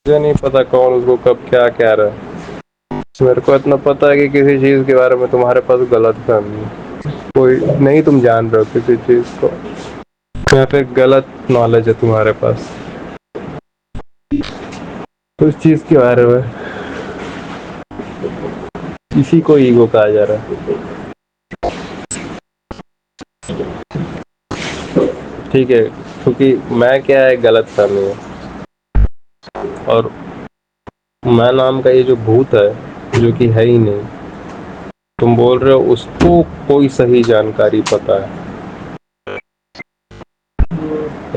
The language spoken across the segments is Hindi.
मुझे नहीं पता कौन उसको कब क्या कह रहा है। मेरे को इतना पता है कि किसी चीज के बारे में तुम्हारे पास गलत फहमी है। कोई नहीं, तुम जान रहे हो किसी चीज को, या फिर गलत नॉलेज है तुम्हारे पास उस चीज के बारे में। इसी को ईगो कहा जा रहा है। ठीक है, क्योंकि मैं क्या है, गलत फहमी है। और मैं नाम का ये जो भूत है, जो कि है ही नहीं, तुम बोल रहे हो उसको कोई सही जानकारी पता है।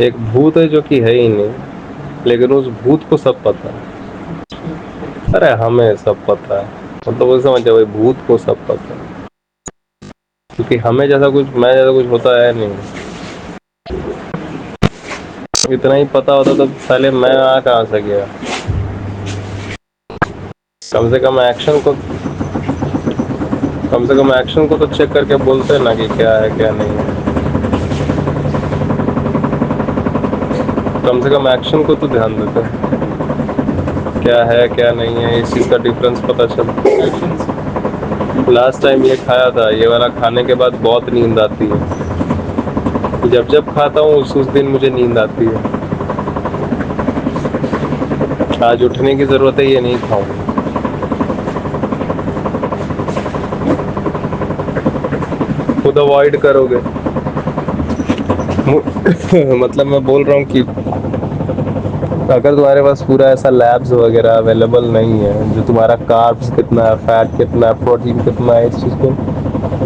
एक भूत है जो कि है ही नहीं, लेकिन उस भूत को सब पता है। अरे हमें सब पता है, मतलब वो समझ जाओ, भूत को सब पता है। क्योंकि हमें जैसा कुछ, मैं जैसा कुछ होता है नहीं। इतना ही पता होता तो पहले मैं आ कहाँ से गया। कम से कम एक्शन को कम से कम एक्शन को तो चेक करके बोलते ना कि क्या है क्या नहीं है। कम से कम एक्शन को तो ध्यान देते, क्या है क्या नहीं है, इस चीज़ का डिफरेंस पता चलता। लास्ट टाइम ये खाया था, ये वाला खाने के बाद बहुत नींद आती है। जब जब खाता हूँ उस दिन मुझे नींद आती है। आज उठने की ज़रूरत है, ये नहीं खाऊंगा। खुद अवॉइड करोगे। मतलब मैं बोल रहा हूँ कि अगर तुम्हारे पास पूरा ऐसा लैब्स वगैरह अवेलेबल नहीं है जो तुम्हारा कार्ब्स कितना है, फैट कितना है, प्रोटीन कितना है, इस चीज़ को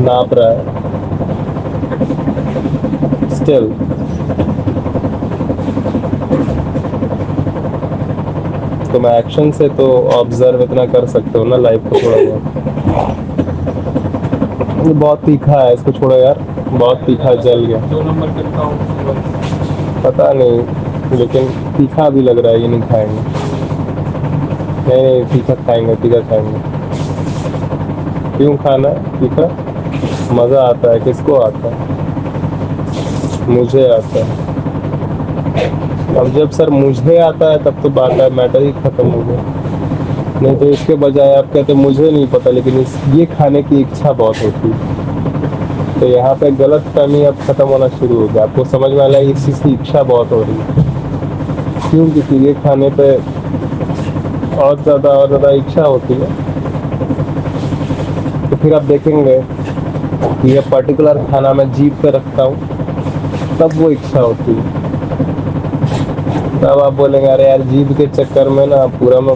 नाप रहा है, स्टिल तुम एक्शन से तो ऑब्जर्व इतना कर सकते हो ना लाइफ को थोड़ा बहुत। ये बहुत तीखा है, इसको छोड़ो यार। बहुत तीखा, जल गया। 2 नंबर कितना पता नहीं, लेकिन तीखा भी लग रहा है, ये नहीं खाएंगे। नहीं नहीं, तीखा खाएंगे, तीखा खाएंगे। क्यों खाना है तीखा? मज़ा आता है, किसको आता है? मुझे आता है। अब जब सर मुझे आता है तब तो बात है, मैटर ही खत्म हो गया। नहीं तो इसके बजाय आप कहते मुझे नहीं पता, लेकिन ये खाने की इच्छा बहुत होती है। तो यहाँ पे गलत फहमी अब खत्म होना शुरू हो गया, आपको समझ में आ रहा है इस चीज़ की इच्छा बहुत हो रही है। क्यों? क्योंकि ये खाने पे और ज़्यादा इच्छा होती है। तो फिर आप देखेंगे कि ये पर्टिकुलर खाना मैं जीभ पे रखता हूँ, तब वो इच्छा होती है। तब आप बोलेंगे अरे यार, जीभ के चक्कर में ना पूरा मैं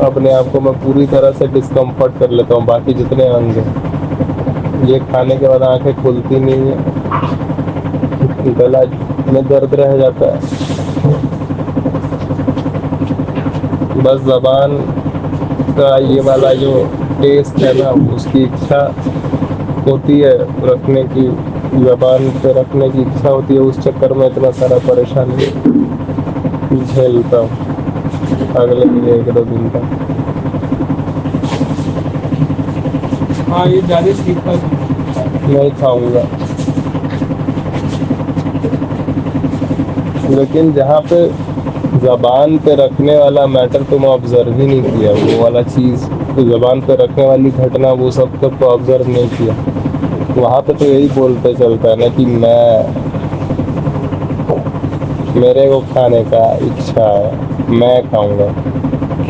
अपने आप को मैं पूरी तरह से डिस्कम्फर्ट कर लेता हूँ। बाकी जितने अंग हैं, ये खाने के बाद आंखें खुलती नहीं है, गला में दर्द रह जाता है। बस ज़बान का ये वाला जो टेस्ट है ना, उसकी इच्छा होती है रखने की, ज़बान पे रखने की इच्छा होती है। उस चक्कर में इतना सारा परेशानी झेलता हूँ अगले 1-2 दिन का। हाँ, ये ज़्यादा तीखा नहीं खाऊंगा। लेकिन जहाँ पे ज़बान पे रखने वाला मैटर तुम ऑब्जर्व ही नहीं किया, वो वाला चीज़, तो ज़बान पे रखने वाली घटना, वो सब तो ऑब्जर्व नहीं किया। वहाँ पे तो यही बोलते चलता है ना कि मेरे को खाने का इच्छा है, मैं खाऊंगा।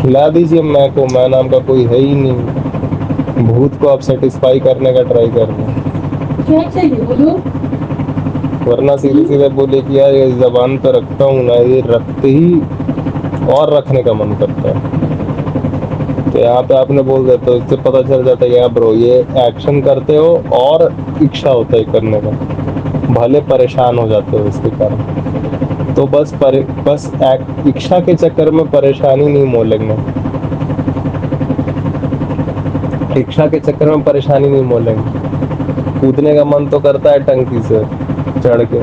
खिला दीजिए मैं को, मैं नाम का कोई है ही नहीं। भूत को आप सेटिस्फाई करने का ट्राई कर रहे हैं। क्या चाहिए बोलो? वरना सीधे सीधे बोले कि यार ये ज़बान पे रखता हूँ ना, ये रखते ही और रखने का मन करता है। तो यहाँ पे आपने बोल दिया तो इससे पता चल जाता है यार ब्रो, ये एक्शन करते हो और इच्छा होता है करने का, भले परेशान हो जाते हो इसके कारण। तो बस इच्छा के चक्कर में परेशानी नहीं मोलेंगे, इच्छा के चक्कर में परेशानी नहीं मोलेंगे। कूदने का मन तो करता है टंकी से चढ़ के,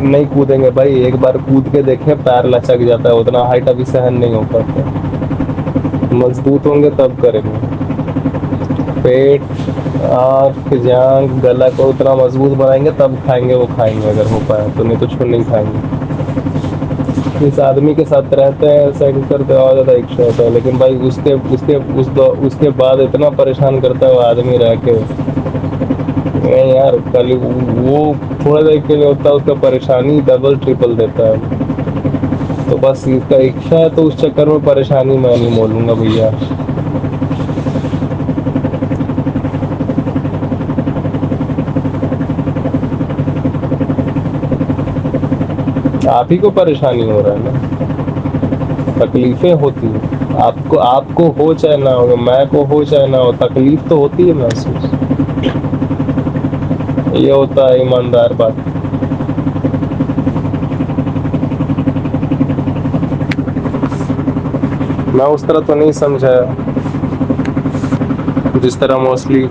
नहीं कूदेंगे भाई। एक बार कूद के देखें, पैर लचक जाता है, उतना हाइट अभी सहन नहीं हो पाता। मजबूत होंगे तब करेंगे। पेट आँख जान गला को उतना मजबूत बनाएंगे तब खाएंगे, वो खाएंगे अगर हो पाए तो, नहीं तो छू नहीं खाएंगे। इस आदमी के साथ रहते हैं सेक्स करते और ज़्यादा इच्छा होता है, लेकिन भाई उसके उसके उसके बाद इतना परेशान करता है वो आदमी रह के, नहीं यार कल वो थोड़ा देर के लिए होता है, उसका परेशानी डबल ट्रिपल देता है। तो बस इसका इच्छा है तो उस चक्कर में परेशानी मैं नहीं बोलूँगा भैया। आप ही को परेशानी हो रहा है ना, तकलीफें होती हैं आपको, आपको हो चाहे ना हो, मैं को हो चाहे ना हो, तकलीफ तो होती है महसूस। ये होता है ईमानदार बात। मैं उस तरह तो नहीं समझा जिस तरह मोस्टली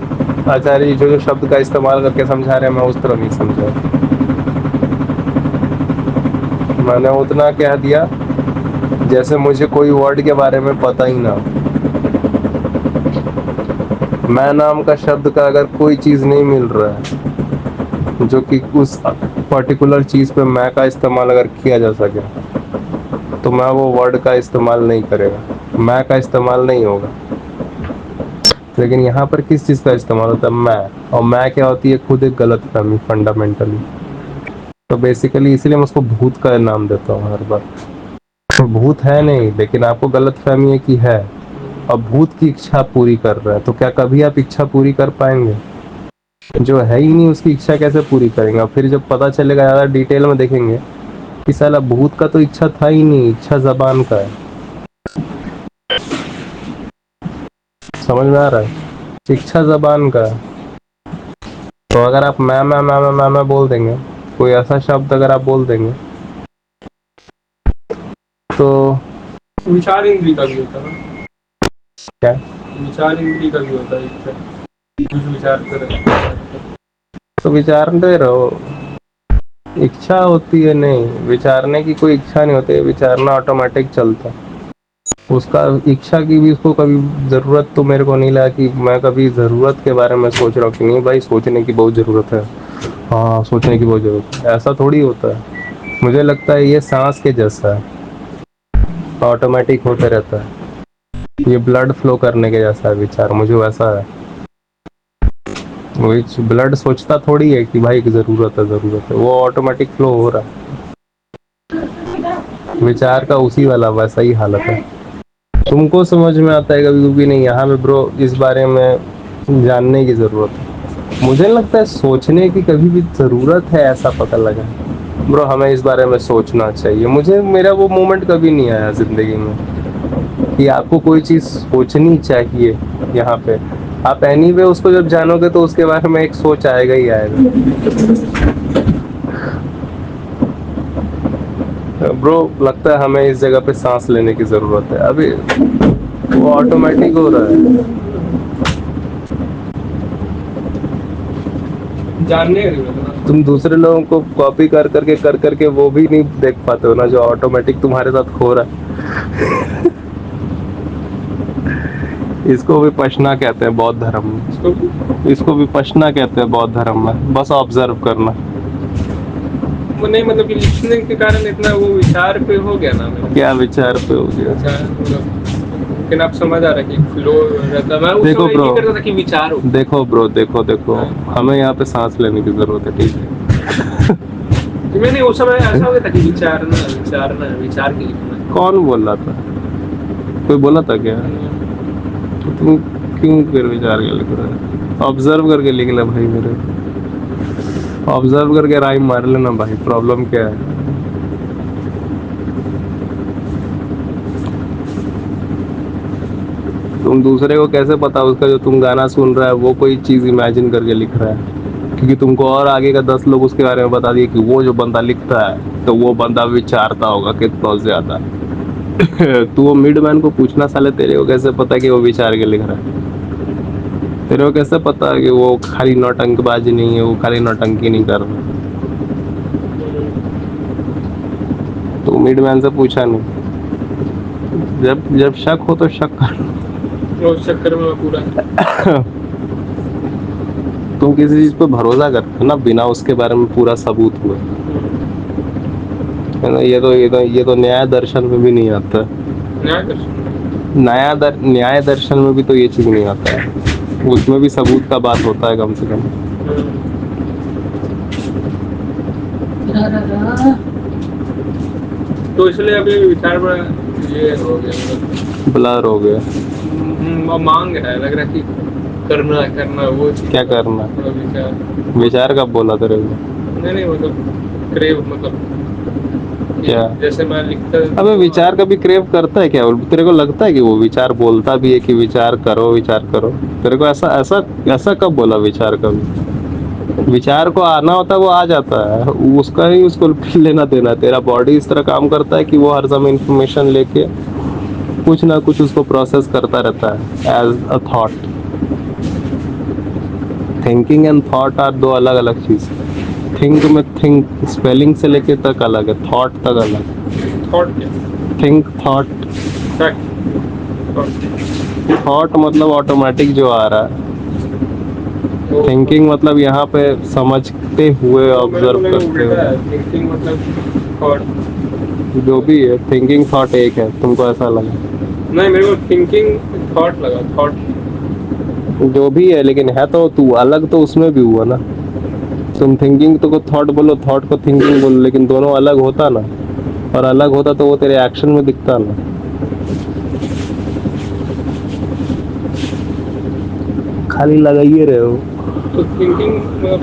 आचार्य जो शब्द का इस्तेमाल करके समझा रहे हैं, मैं उस तरह नहीं समझा। मैंने उतना कह दिया जैसे मुझे कोई वर्ड के बारे में पता ही ना। मैं नाम का शब्द का अगर कोई चीज़ नहीं मिल रहा है जो कि उस पर्टिकुलर चीज़ पे मैं का इस्तेमाल अगर किया जा सके, तो मैं वो वर्ड का इस्तेमाल नहीं करेगा, मैं का इस्तेमाल नहीं होगा। लेकिन यहाँ पर किस चीज़ का इस्तेमाल होता है? मैं। और मैं क्या होती है? खुद एक गलत फहमी फंडामेंटली। तो बेसिकली इसीलिए मैं उसको भूत का नाम देता हूँ हर बार। तो भूत है नहीं, लेकिन आपको गलत फहमी है कि है। अब भूत की इच्छा पूरी कर रहा है, तो क्या कभी आप इच्छा पूरी कर पाएंगे? जो है ही नहीं उसकी इच्छा कैसे पूरी करेंगे? फिर जब पता चलेगा, ज़्यादा डिटेल में देखेंगे कि साला भूत का तो इच्छा था ही नहीं, इच्छा जबान का है। समझ में आ रहा है? इच्छा जबान का है। तो अगर आप मैं बोल देंगे, कोई ऐसा शब्द अगर आप बोल देंगे, तो विचार इंद्री का भी होता है। क्या? विचार इंद्री का भी होता है, कुछ विचार कर तो विचारते रहो, इच्छा होती है नहीं, विचारने की कोई इच्छा नहीं होती, विचारना ऑटोमेटिक चलता है। उसका इच्छा की भी उसको कभी ज़रूरत तो मेरे को नहीं लगा कि मैं कभी ज़रूरत के बारे में सोच रहा हूँ कि नहीं भाई सोचने की बहुत ज़रूरत है, हाँ सोचने की बहुत ज़रूरत है, ऐसा थोड़ी होता है। मुझे लगता है ये सांस के जैसा है, ऑटोमेटिक होते रहता है, ये ब्लड फ्लो करने के जैसा है विचार, मुझे वैसा है। वही ब्लड सोचता थोड़ी है कि भाई ज़रूरत है, वो ऑटोमेटिक फ्लो हो रहा है। विचार का उसी वाला वैसा ही हालत है। तुमको समझ में आता है कभी कभी नहीं, यहाँ पे ब्रो इस बारे में जानने की ज़रूरत है। मुझे लगता है सोचने की कभी भी ज़रूरत है ऐसा पता लगा ब्रो, हमें इस बारे में सोचना चाहिए। मुझे मेरा वो मोमेंट कभी नहीं आया ज़िंदगी में कि आपको कोई चीज़ सोचनी चाहिए। यहाँ पे आप एनीवे उसको जब जानोगे तो उसके बारे में एक सोच आएगा ही आएगा। ब्रो लगता है हमें इस जगह पे सांस लेने की ज़रूरत है, अभी वो ऑटोमेटिक हो रहा है। जानने तुम दूसरे लोगों को कॉपी कर करके वो भी नहीं देख पाते हो ना जो ऑटोमेटिक तुम्हारे साथ हो रहा है। इसको भी पशना कहते हैं बौद्ध धर्म में, इसको भी पशना कहते हैं बौद्ध धर्म में, बस ऑब्जर्व करना। नहीं मतलब कि लिखने के कारण इतना वो विचार पे हो गया ना मेरा। क्या विचार पे हो गया? लेकिन आप समझ आ रहा है कि फ्लो रहता। मैं देखो उस समय ब्रो, ये करता था कि विचार हो। देखो ब्रो, देखो हमें यहाँ पे सांस लेने की जरूरत है, ठीक है? मैंने उस समय ऐसा हो गया था कि विचार के लिखना। कौन बोल रहा था? कोई बोला था क्या? तो तुम क्यों फिर विचार के लिख रहे हो? ऑब्जर्व करके लिख ले भाई, मेरे ऑब्जर्व करके राइम मार लेना भाई, प्रॉब्लम क्या है? तुम दूसरे को कैसे पता उसका जो तुम गाना सुन रहा है वो कोई चीज़ इमेजिन करके लिख रहा है? क्योंकि तुमको और आगे का 10 लोग उसके बारे में बता दिए कि वो जो बंदा लिखता है तो वो बंदा विचारता होगा कितना ज्यादा। तू वो मिडमैन को पूछना साले, तेरे को कैसे पता कि वो विचार के लिख रहा है? तेरे को कैसे पता कि वो खाली नौटंकबाजी नहीं है, वो खाली नौटंकी नहीं कर रहा? तो मिडमैन से पूछा नहीं? जब शक हो तो शक कर। उस चक्कर में पूरा तुम किसी चीज पे भरोसा करते हो ना बिना उसके बारे में पूरा सबूत हुए, है ना? ये तो न्याय दर्शन में भी नहीं आता। न्याय दर्शन। न्याय दर्शन में भी तो ये चीज नहीं आता है, उसमें भी सबूत का बात होता है कम से कम। तो इसलिए अभी विचार बड़ा ये हो गया, मतलब ब्लर हो गया। मांग है, लग रहा है कि करना वो चीज़ क्या करना? थोड़ा विचार। विचार कब बोला तेरे को? नहीं मतलब क्रेव, मतलब क्या? जैसे मैं लिखता। अबे विचार कभी क्रेव करता है क्या? तेरे को लगता है कि वो विचार बोलता भी है कि विचार करो विचार करो? तेरे को ऐसा ऐसा ऐसा कब बोला विचार कभी? विचार को आना होता है वो आ जाता है, उसका ही उसको लेना देना है। तेरा बॉडी इस तरह काम करता है कि वो हर समय इंफॉर्मेशन लेके कुछ ना कुछ उसको प्रोसेस करता रहता है as a thought. Thinking and thought are दो अलग अलग चीज। थिंक में थिंक स्पेलिंग से लेके तक अलग है, थॉट तक अलग। थॉट क्या? Think thought. थॉट मतलब ऑटोमेटिक जो आ रहा है, थिंकिंग मतलब यहाँ पे समझते हुए ऑब्जर्व करते हुए। थिंकिंग मतलब थॉट। जो भी है, थिंकिंग थॉट एक है, तुमको ऐसा लगा? नहीं, मेरे को थिंकिंग थॉट लगा, थॉट। जो भी है, लेकिन है तो तू अलग तो उसमें भी हुआ ना। तुम थिंकिंग तो को थॉट बोलो, थॉट को थिंकिंग बोलो, लेकिन दोनों अलग होता ना। और अलग होता तो वो तेरे एक्शन में दिखता ना। खाली लगाइए रहे हो। तो थिंकिंग में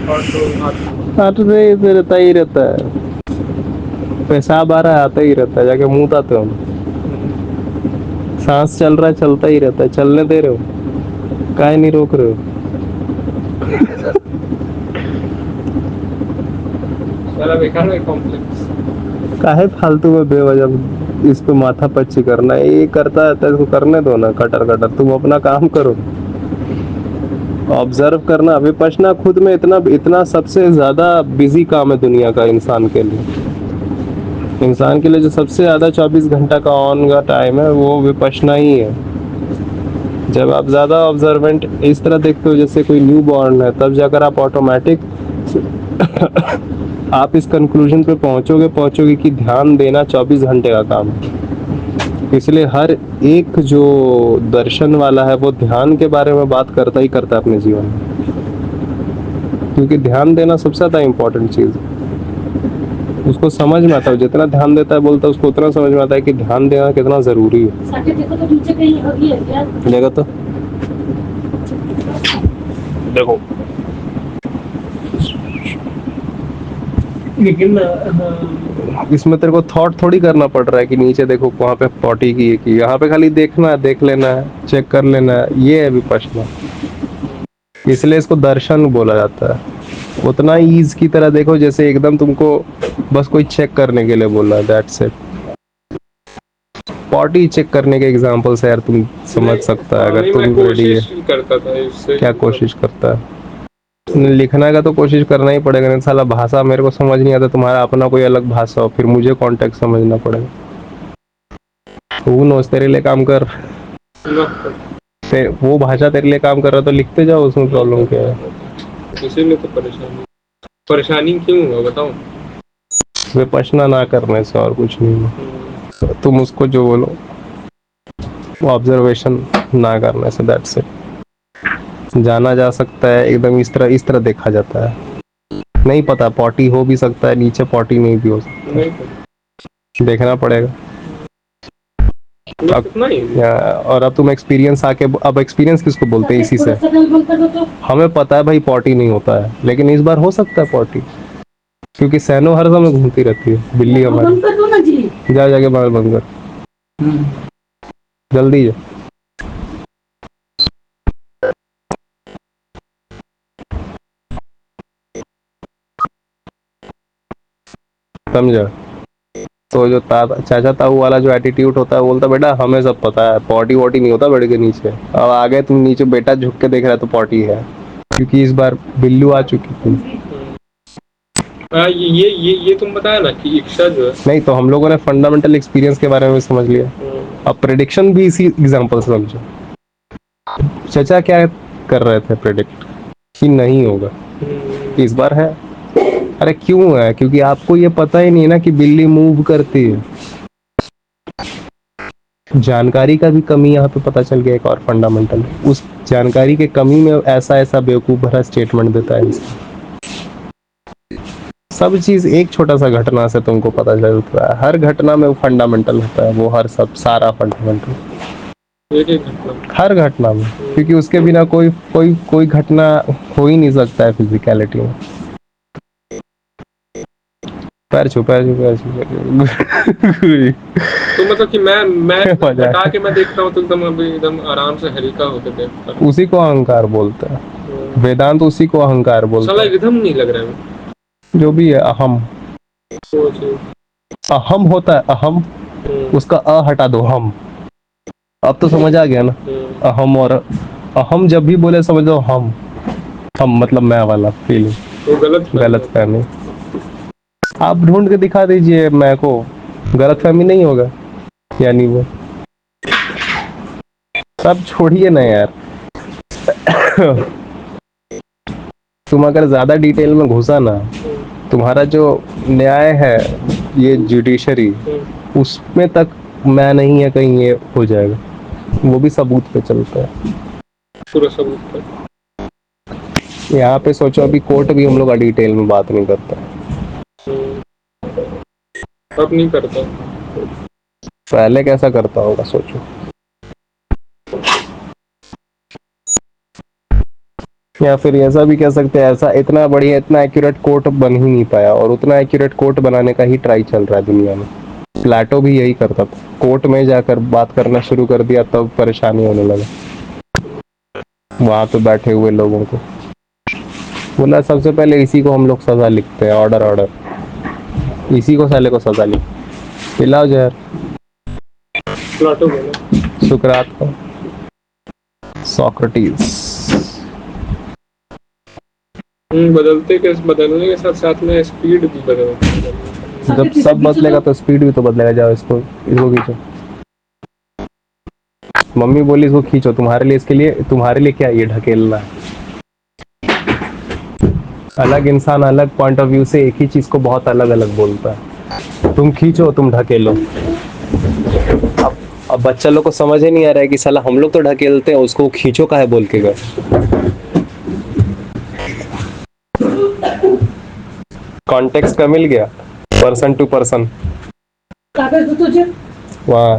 थॉट तो आते से रहता ही रहता है, पेशाब आ रहा है आता ही रहता है, जाके मुंह ताते हो। सांस चल रहा है चलता ही रहता है, चलने दे रहे हो, काहे नहीं रोक रहे हो? सारा बेकार है, कॉम्प्लेक्स। काहे फालतू में बेवजह इस पे माथा पच्ची करना है? ये करता है तो इसको करने दो ना, कटर कटर। तुम अपना काम करो, ऑब्जर्व करना। विपश्यना खुद में इतना इतना सबसे ज्यादा बिजी काम है दुनिया का। इंसान के लिए जो सबसे ज्यादा 24 घंटा का ऑन का टाइम है वो विपश्यना ही है। जब आप ज्यादा ऑब्जर्वेंट इस तरह देखते हो जैसे कोई न्यू बॉर्न है, तब जाकर आप ऑटोमेटिक आप इस कंक्लूजन पे पहुंचोगे कि ध्यान देना 24 घंटे का काम है। इसलिए हर एक जो दर्शन वाला है वो ध्यान के बारे में बात करता ही करता है अपने जीवन में, क्योंकि ध्यान देना सबसे ज्यादा इम्पोर्टेंट चीज है। उसको समझ में आता है, जितना ध्यान देता है बोलता है, उसको उतना समझ में आता है कि ध्यान देना कितना जरूरी है। देखो तो नीचे कहीं होगी है क्या? देखो तो देखो, लेकिन इसमें तेरे को थॉट थोड़ी करना पड़ रहा है कि नीचे देखो वहाँ पे पॉटी की है कि यहाँ पे खाली देखना है, देख लेना है, चेक कर लेना है। ये है विपश्यना, इसलिए इसको दर्शन बोला जाता है। उतना ईज की तरह देखो जैसे एकदम तुमको बस कोई चेक करने के लिए बोला है, दैट्स इट। पॉटी चेक करने के एग्जांपल से यार तुम समझ सकता है अगर तुम रेडी है। कोशिश करता था इससे। क्या कोशिश करता है? लिखने का तो कोशिश करना ही पड़ेगा, नहीं साला भाषा मेरे को समझ नहीं आता, तुम्हारा अपना कोई अलग भाषा हो, फिर मुझे कॉन्टेक्स्ट समझना पड़ेगा। तू नोच तेरे लिए काम कर, वो भाषा तेरे लिए काम कर रहा तो लिखते जाओ, उसमें प्रॉब्लम क्या है? इसीलिए तो परेशानी क्यों हुआ बताओ? विपश्यना ना करने से और कुछ नहीं है। तुम उसको जो बोलो ऑब्जर्वेशन ना करने से, दैट्स इट। जाना जा सकता है एकदम इस तरह देखा जाता है। नहीं पता, पॉटी हो भी सकता है नीचे, पॉटी नहीं भी हो सकता है, देखना पड़ेगा। और अब तुम एक्सपीरियंस आके, अब एक्सपीरियंस किसको बोलते हैं? इसी से हमें पता है भाई पॉटी नहीं होता है, लेकिन इस बार हो सकता है पॉटी, क्योंकि सैनो हर समय घूमती रहती है बिल्ली हमारी। जा जाके बाहर बंद कर, जल्दी जा। समझा? तो जो चाचा ताऊ वाला जो एटीट्यूड होता है, बोलता बेटा हमें सब पता है, पॉटी वॉटी नहीं होता बेड के नीचे। अब आगे तुम नीचे बेटा झुक के देख रहा है तो पॉटी है, क्योंकि इस बार बिल्लू आ चुकी थी। ये तुम बताया ना कि इच्छा जो है। नहीं तो हम लोगों ने फंडामेंटल एक्सपीरियंस के बारे में भी समझ लिया, अब प्रेडिक्शन भी इसी एग्जांपल से समझो। चाचा क्या कर रहे थे प्रेडिक्ट? कि नहीं होगा, इस बार है। अरे क्यों है? क्योंकि आपको ये पता ही नहीं है ना कि बिल्ली मूव करती है। जानकारी का भी कमी यहाँ पे पता चल गया। एक और फंडामेंटल, उस जानकारी के कमी में ऐसा ऐसा बेवकूफ भरा स्टेटमेंट देता है इंसान। सब चीज एक छोटा सा घटना से तुमको पता चलता है। हर घटना में वो फंडामेंटल होता है, वो हर सब सारा फंडामेंटल एक एक घटना। हर घटना में, क्योंकि उसके बिना कोई घटना हो ही नहीं सकता है फिजिकलिटी में। पैर छू पैर छू पैर छू तो मतलब कि मैं मजा हटा है। के मैं देखता हूँ तो एकदम अभी एकदम आराम से हल्का होकर देखता हूँ। उसी को अहंकार बोलते हैं। वेदांत उसी को अहंकार बोलता साला है। एकदम नहीं लग रहा है। जो भी है अहम, सोच। अहम होता है अहम, उसका अ हटा दो हम। अब तो समझ आ गया ना। अहम और अहम जब भी बोले समझ लो हम मतलब मैं वाला फीलिंग, वो गलत फहमी। आप ढूंढ के दिखा दीजिए मैं को, गलत फहमी नहीं होगा। यानी वो सब छोड़िए ना यार। तुम अगर ज्यादा डिटेल में घुसा ना, तुम्हारा जो न्याय है, ये जुडिशरी, उसमें तक मैं नहीं है कहीं ये हो जाएगा। वो भी सबूत पे चलता है। पूरा सबूत पर। यहाँ पे सोचो, अभी कोर्ट भी हम लोग डिटेल में बात नहीं करता। अब नहीं करता। पहले कैसा करता होगा सोचो। या फिर ऐसा भी कह सकते हैं, ऐसा इतना बढ़िया इतना एक्यूरेट कोर्ट बन ही नहीं पाया, और उतना एक्यूरेट कोर्ट बनाने का ही ट्राई चल रहा है दुनिया में। प्लेटो भी यही करता था, कोर्ट में जाकर बात करना शुरू कर दिया तब परेशानी होने लगा वहां पे बैठे हुए लोगों को। बोला सबसे पहले इसी को हम लोग सजा लिखते हैं, ऑर्डर ऑर्डर, इसी को साले को सजा लिख, पिलाओ जहर। प्लाटो बोला। सुकरात को, सोक्रेटिस। बदलने के साथ साथ में स्पीड भी बदलती है। जब सब बदलेगा तो स्पीड भी तो बदलेगा। जाओ इसको खींचो। मम्मी बोली इसको खींचो, तुम्हारे लिए, इसके लिए तुम्हारे लिए क्या ये ढकेलना है। अलग इंसान अलग पॉइंट ऑफ व्यू से एक ही चीज को बहुत अलग अलग बोलता है। तुम खींचो, तुम ढकेलो। अब बच्चा लोग को समझ ही नहीं आ रहा है कि साला हम लोग तो ढकेलते हैं, उसको खींचो काहे बोल के गए। कॉन्टेक्स्ट का मिल गया, पर्सन टू पर्सन। कागज दो तुझे। वहाँ